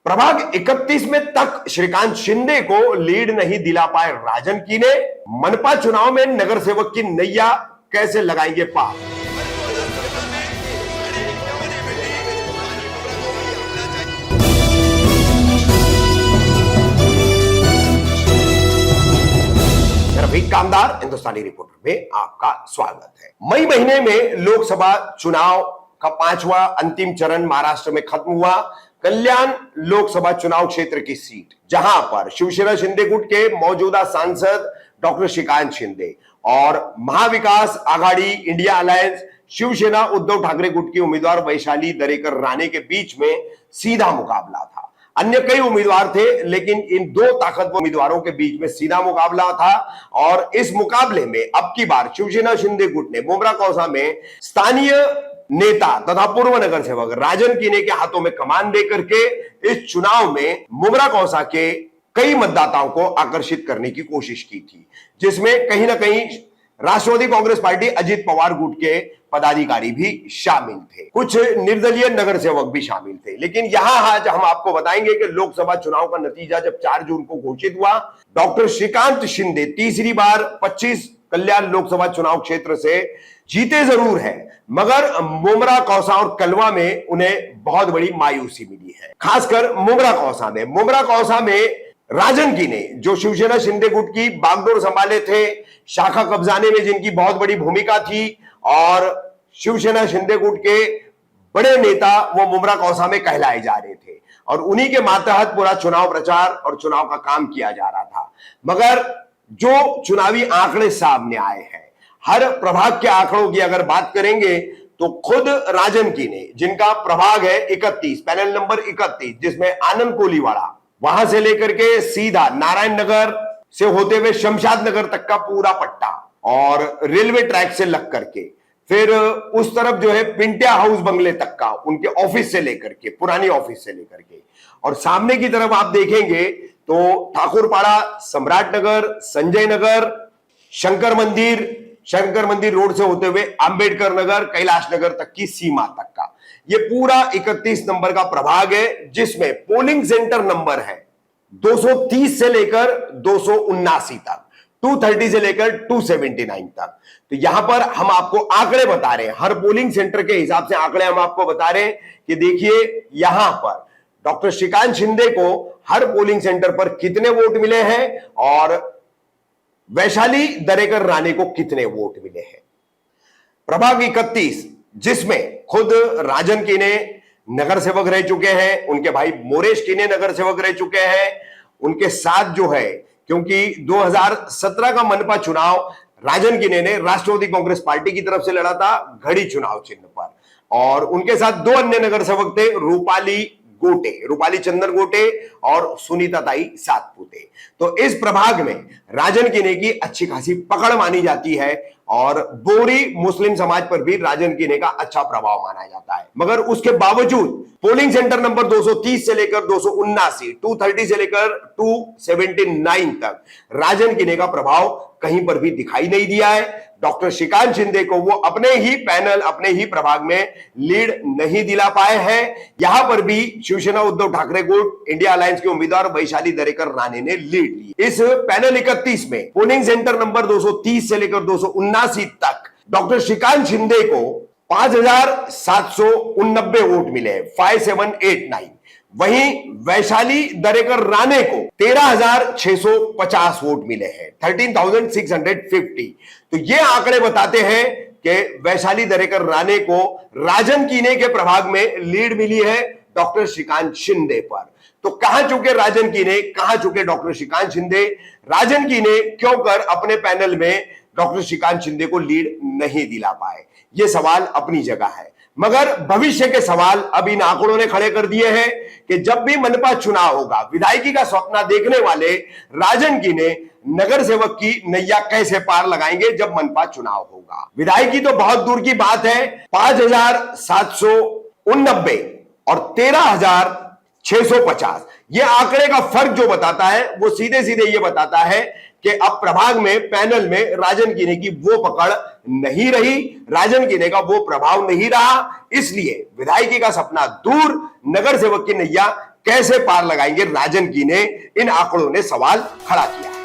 प्रभाग 31 में तक श्रीकांत शिंदे को लीड नहीं दिला पाए राजन कीने। मनपा चुनाव में नगर सेवक की नैया कैसे लगाएंगे पार। रफीक कामदार हिंदुस्तानी रिपोर्टर में आपका स्वागत है। मई महीने में लोकसभा चुनाव का 5वां अंतिम चरण महाराष्ट्र में खत्म हुआ। कल्याण लोकसभा चुनाव क्षेत्र की सीट, जहां पर शिवसेना शिंदे गुट के मौजूदा सांसद डॉक्टर श्रीकांत शिंदे और महाविकास आघाड़ी इंडिया अलायंस शिवसेना उद्धव ठाकरे गुट की उम्मीदवार वैशाली दरेकर राणे के बीच में सीधा मुकाबला था। अन्य कई उम्मीदवार थे, लेकिन इन दो ताकतवर उम्मीदवारों के बीच में सीधा मुकाबला था। और इस मुकाबले में अब की बार शिवसेना शिंदे गुट ने मुमरा कौसा में स्थानीय नेता तथा पूर्व नगर सेवक राजन कीने के हाथों में कमान देकर के इस चुनाव में मुमरा कौसा के कई मतदाताओं को आकर्षित करने की कोशिश की थी, जिसमें कहीं ना कहीं राष्ट्रवादी कांग्रेस पार्टी अजित पवार गुट के पदाधिकारी भी शामिल थे, कुछ निर्दलीय नगर सेवक भी शामिल थे। लेकिन यहां आज हम आपको बताएंगे कि लोकसभा चुनाव का नतीजा जब 4 जून को घोषित हुआ, डॉक्टर श्रीकांत शिंदे तीसरी बार 25 कल्याण लोकसभा चुनाव क्षेत्र से जीते जरूर है, मगर मुमरा कौसा और कलवा में उन्हें बहुत बड़ी मायूसी मिली है। खासकर मुमरा कौसा में राजन कीने, जो शिवसेना शिंदे गुट की बागडोर संभाले थे, शाखा कब्जाने में जिनकी बहुत बड़ी भूमिका थी, और शिवसेना शिंदे गुट के बड़े नेता वो मुमरा कौसा में कहलाए जा रहे थे, और उन्हीं के मातहत पूरा चुनाव प्रचार और चुनाव का काम किया जा रहा था। मगर जो चुनावी आंकड़े सामने आए हैं, हर प्रभाग के आंकड़ों की अगर बात करेंगे तो खुद राजन कीने, जिनका प्रभाग है 31, पैनल नंबर 31, जिसमें आनंद कोलीवाड़ा, वहां से लेकर के सीधा नारायण नगर से होते हुए शमशाद नगर तक का पूरा पट्टा, और रेलवे ट्रैक से लग करके फिर उस तरफ जो है पिंटिया हाउस बंगले तक का, उनके ऑफिस से लेकर के, पुरानी ऑफिस से लेकर के, और सामने की तरफ आप देखेंगे तो ठाकुरपाड़ा, सम्राट नगर, संजय नगर, शंकर मंदिर रोड से होते हुए अंबेडकर नगर, कैलाश नगर तक की सीमा तक का ये पूरा 31 नंबर का प्रभाग है, जिसमें पोलिंग सेंटर नंबर है 230 से लेकर 279 तक, 230 से लेकर 279 तक। तो यहां पर हम आपको आंकड़े बता रहे हैं, हर पोलिंग सेंटर के हिसाब से आंकड़े हम आपको बता रहे हैं कि देखिए यहां पर डॉक्टर श्रीकांत शिंदे को हर पोलिंग सेंटर पर कितने वोट मिले हैं और वैशाली दरेकर राणे को कितने वोट मिले हैं। प्रभाग 31, जिसमें खुद राजन कीने नगर सेवक रह चुके हैं, उनके भाई मोरेश कीने नगर सेवक रह चुके हैं, उनके साथ जो है, क्योंकि 2017 का मनपा चुनाव राजन कीने ने राष्ट्रवादी कांग्रेस पार्टी की तरफ से लड़ा था घड़ी चुनाव चिन्ह पर, और उनके साथ 2 अन्य नगर सेवक थे, रूपाली चंदन गोटे और सुनीता ताई सातपुते। तो इस प्रभाग में राजन कीने की अच्छी खासी पकड़ मानी जाती है, और बोरी मुस्लिम समाज पर भी राजन कीने का अच्छा प्रभाव माना जाता है। मगर उसके बावजूद पोलिंग सेंटर नंबर 230 से लेकर 279, 230 से लेकर 279 तक राजन कीने का प्रभाव कहीं पर भी दिखाई नहीं दिया है। डॉक्टर श्रीकांत शिंदे को वो अपने ही पैनल, अपने ही प्रभाग में लीड नहीं दिला पाए हैं। यहां पर भी शिवसेना उद्धव ठाकरे गुट इंडिया अलायंस के उम्मीदवार वैशाली दरेकर राणे ने लीड ली। इस पैनल 31 में पोलिंग सेंटर नंबर 230 से लेकर 279 तक डॉक्टर श्रीकांत शिंदे को 5789 वोट मिले, 5789। वहीं वैशाली दरेकर राणे को 13,650 वोट मिले हैं, 13,650। तो ये आंकड़े बताते हैं कि वैशाली दरेकर राणे को राजन कीने के प्रभाग में लीड मिली है डॉक्टर श्रीकांत शिंदे पर। तो कहां चुके राजन कीने, कहां चुके डॉक्टर श्रीकांत शिंदे? राजन कीने क्यों कर अपने पैनल में डॉक्टर श्रीकांत शिंदे को लीड नहीं दिला पाए? ये सवाल अपनी जगह है, मगर भविष्य के सवाल अब इन आंकड़ों ने खड़े कर दिए हैं कि जब भी मनपा चुनाव होगा, विधायकी का सपना देखने वाले राजन कीने नगर सेवक की नैया कैसे पार लगाएंगे जब मनपा चुनाव होगा। विधायकी तो बहुत दूर की बात है, 5,789 और 13,650, ये आंकड़े का फर्क जो बताता है वो सीधे सीधे ये बताता है कि अब प्रभाग में, पैनल में राजन कीने की वो पकड़ नहीं रही, राजन कीने का वो प्रभाव नहीं रहा। इसलिए विधायकी का सपना दूर, नगर सेवक की नैया कैसे पार लगाएंगे राजन की ने इन आंकड़ों ने सवाल खड़ा किया है।